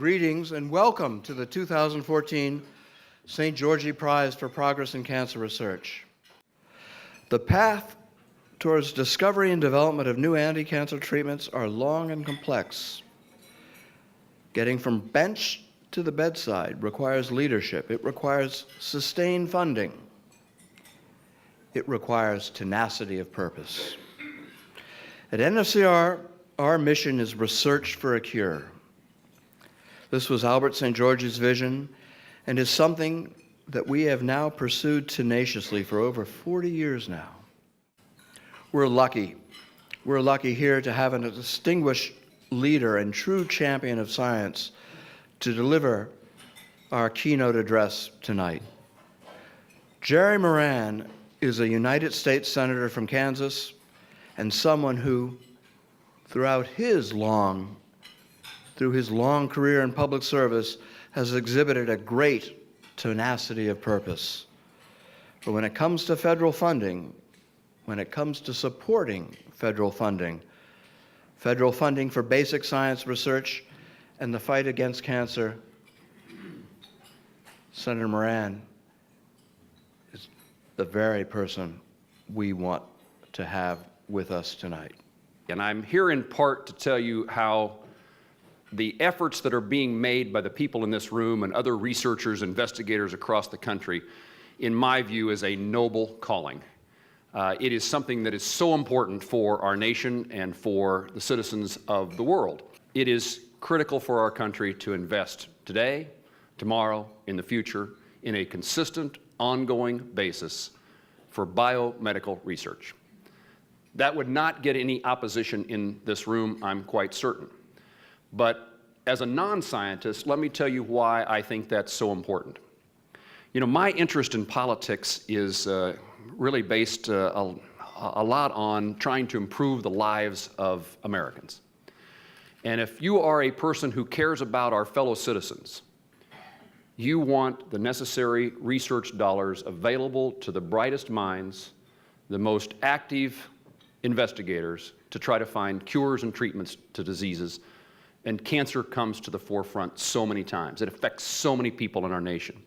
greetings and welcome to the 2014 St. Györgyi Prize for Progress in Cancer Research. The path towards discovery and development of new anti-cancer treatments are long and complex. Getting from bench to the bedside requires leadership. It requires sustained funding. It requires tenacity of purpose. At NFCR, our mission is research for a cure. This was Albert Szent-Györgyi's vision and is something that we have now pursued tenaciously for over 40 years now. We're lucky. We're lucky here to have a distinguished leader and true champion of science to deliver our keynote address tonight. Jerry Moran is a United States Senator from Kansas and someone who, through his long career in public service, has exhibited a great tenacity of purpose. But when it comes to federal funding, when it comes to supporting federal funding for basic science research and the fight against cancer, Senator Moran is the very person we want to have with us tonight. And I'm here in part to tell you how the efforts that are being made by the people in this room and other researchers, investigators across the country, in my view, is a noble calling. It is something that is so important for our nation and for the citizens of the world. It is critical for our country to invest today, tomorrow, in the future, in a consistent, ongoing basis for biomedical research. That would not get any opposition in this room, I'm quite certain. But as a non-scientist, let me tell you why I think that's so important. You know, my interest in politics is really based a lot on trying to improve the lives of Americans. And if you are a person who cares about our fellow citizens, you want the necessary research dollars available to the brightest minds, the most active investigators to try to find cures and treatments to diseases. And cancer comes to the forefront so many times. It affects so many people in our nation.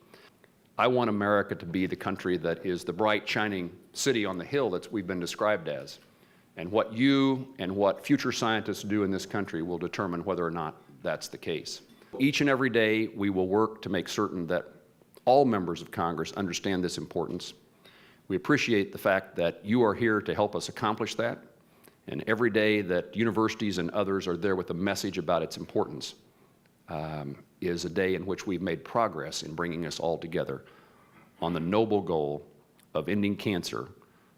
I want America to be the country that is the bright, shining city on the hill that we've been described as. And what you and what future scientists do in this country will determine whether or not that's the case. Each and every day, we will work to make certain that all members of Congress understand this importance. We appreciate the fact that you are here to help us accomplish that. And every day that universities and others are there with a message about its importance is a day in which we've made progress in bringing us all together on the noble goal of ending cancer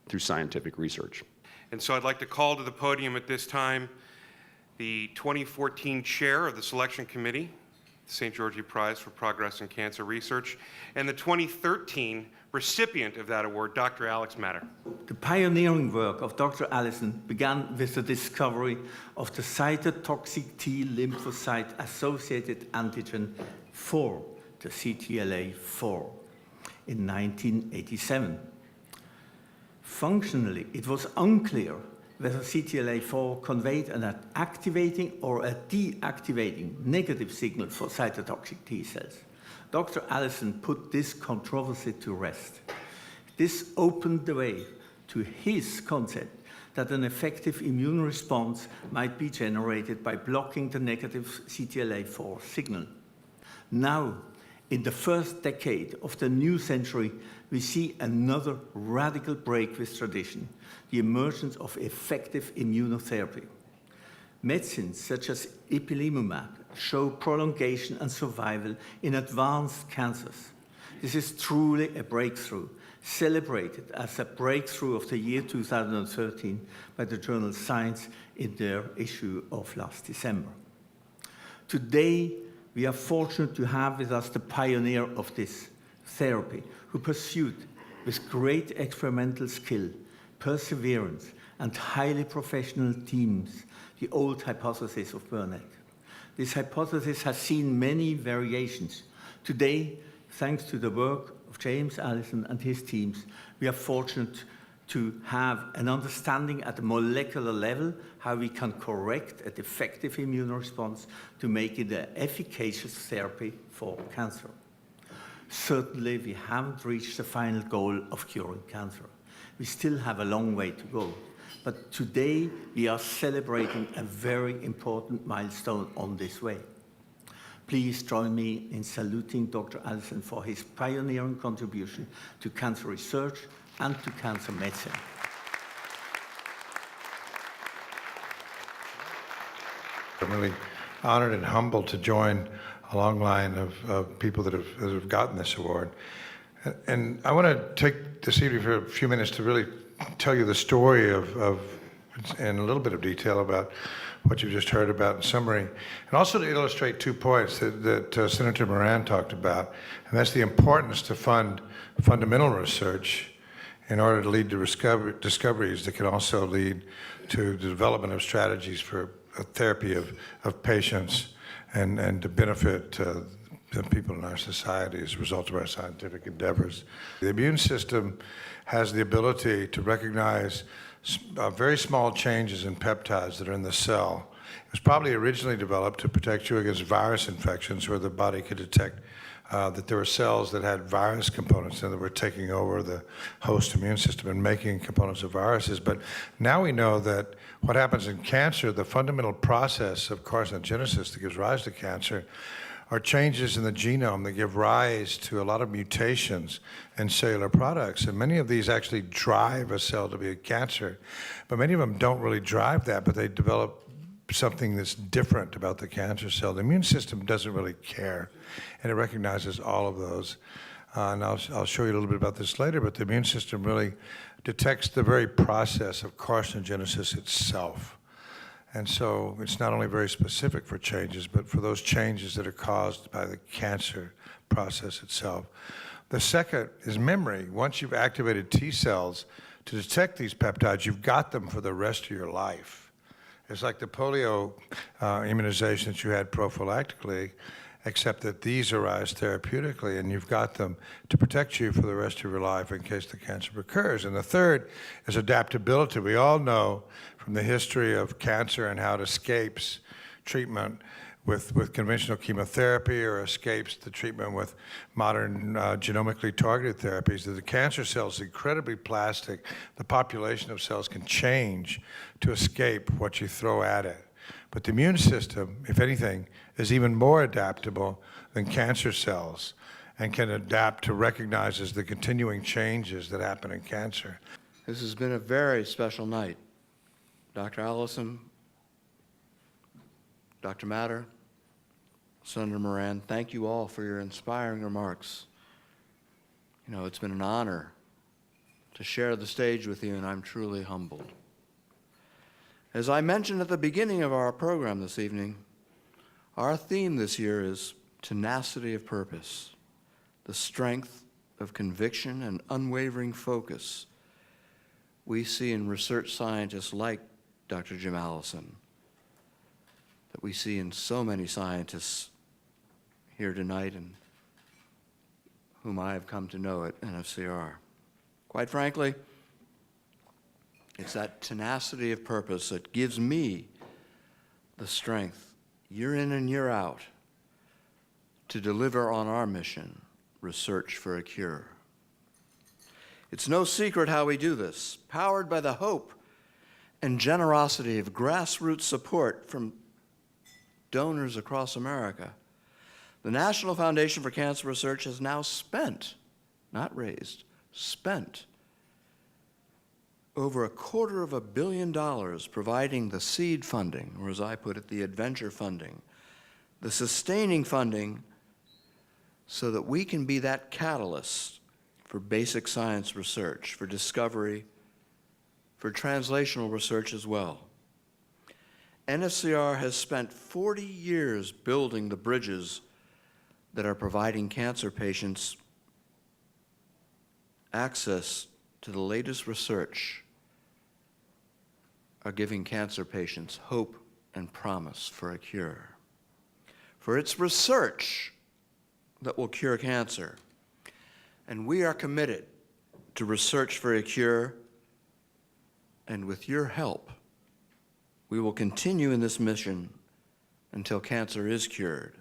through scientific research. And so I'd like to call to the podium at this time the 2014 chair of the selection committee, the St. Györgyi Prize for Progress in Cancer Research, and the 2013 recipient of that award, Dr. Alex Matter. The pioneering work of Dr. Allison began with the discovery of the cytotoxic T lymphocyte-associated antigen 4, the CTLA-4, in 1987. Functionally, it was unclear whether CTLA-4 conveyed an activating or a deactivating negative signal for cytotoxic T cells. Dr. Allison put this controversy to rest. This opened the way to his concept that an effective immune response might be generated by blocking the negative CTLA-4 signal. Now, in the first decade of the new century, we see another radical break with tradition, the emergence of effective immunotherapy. Medicines such as ipilimumab show prolongation and survival in advanced cancers. This is truly a breakthrough, celebrated as a breakthrough of the year 2013 by the journal Science in their issue of last December. Today, we are fortunate to have with us the pioneer of this therapy, who pursued with great experimental skill, perseverance, and highly professional teams the old hypothesis of Burnett. This hypothesis has seen many variations. Today, thanks to the work of James Allison and his teams, we are fortunate to have an understanding at the molecular level how we can correct an effective immune response to make it an efficacious therapy for cancer. Certainly, we haven't reached the final goal of curing cancer. We still have a long way to go. But today, we are celebrating a very important milestone on this way. Please join me in saluting Dr. Allison for his pioneering contribution to cancer research and to cancer medicine. I'm really honored and humbled to join a long line of people that have gotten this award. And I want to take this evening for a few minutes to really tell you the story of in a little bit of detail about what you just heard about in summary, and also to illustrate 2 points that Senator Moran talked about, and that's the importance to fund fundamental research in order to lead to discoveries that can also lead to the development of strategies for a therapy of patients and to benefit the people in our society as a result of our scientific endeavors. The immune system has the ability to recognize very small changes in peptides that are in the cell. It was probably originally developed to protect you against virus infections, where the body could detect that there were cells that had virus components and that were taking over the host immune system and making components of viruses. But now we know that what happens in cancer, the fundamental process of carcinogenesis that gives rise to cancer, are changes in the genome that give rise to a lot of mutations in cellular products. And many of these actually drive a cell to be a cancer. But many of them don't really drive that, but they develop something that's different about the cancer cell. The immune system doesn't really care, and it recognizes all of those. And I'll show you a little bit about this later, but the immune system really detects the very process of carcinogenesis itself. And so it's not only very specific for changes, but for those changes that are caused by the cancer process itself. The second is memory. Once you've activated T cells to detect these peptides, you've got them for the rest of your life. It's like the polio immunization that you had prophylactically, except that these arise therapeutically, and you've got them to protect you for the rest of your life in case the cancer recurs. And the third is adaptability. We all know from the history of cancer and how it escapes treatment with conventional chemotherapy or escapes the treatment with modern genomically targeted therapies, that the cancer cell is incredibly plastic. The population of cells can change to escape what you throw at it. But the immune system, if anything, is even more adaptable than cancer cells and can adapt to recognizes the continuing changes that happen in cancer. This has been a very special night. Dr. Allison, Dr. Matter, Senator Moran, thank you all for your inspiring remarks. You know, it's been an honor to share the stage with you, and I'm truly humbled. As I mentioned at the beginning of our program this evening, our theme this year is tenacity of purpose, the strength of conviction and unwavering focus we see in research scientists like Dr. Jim Allison, that we see in so many scientists here tonight and whom I have come to know at NFCR. Quite frankly, it's that tenacity of purpose that gives me the strength, year in and year out, to deliver on our mission, research for a cure. It's no secret how we do this, powered by the hope and generosity of grassroots support from donors across America. The National Foundation for Cancer Research has now spent, not raised, spent over $250 million providing the seed funding, or as I put it, the adventure funding, the sustaining funding, so that we can be that catalyst for basic science research, for discovery, for translational research as well. NFCR has spent 40 years building the bridges that are providing cancer patients access to the latest research, are giving cancer patients hope and promise for a cure. For it's research that will cure cancer, and we are committed to research for a cure and with your help, we will continue in this mission until cancer is cured.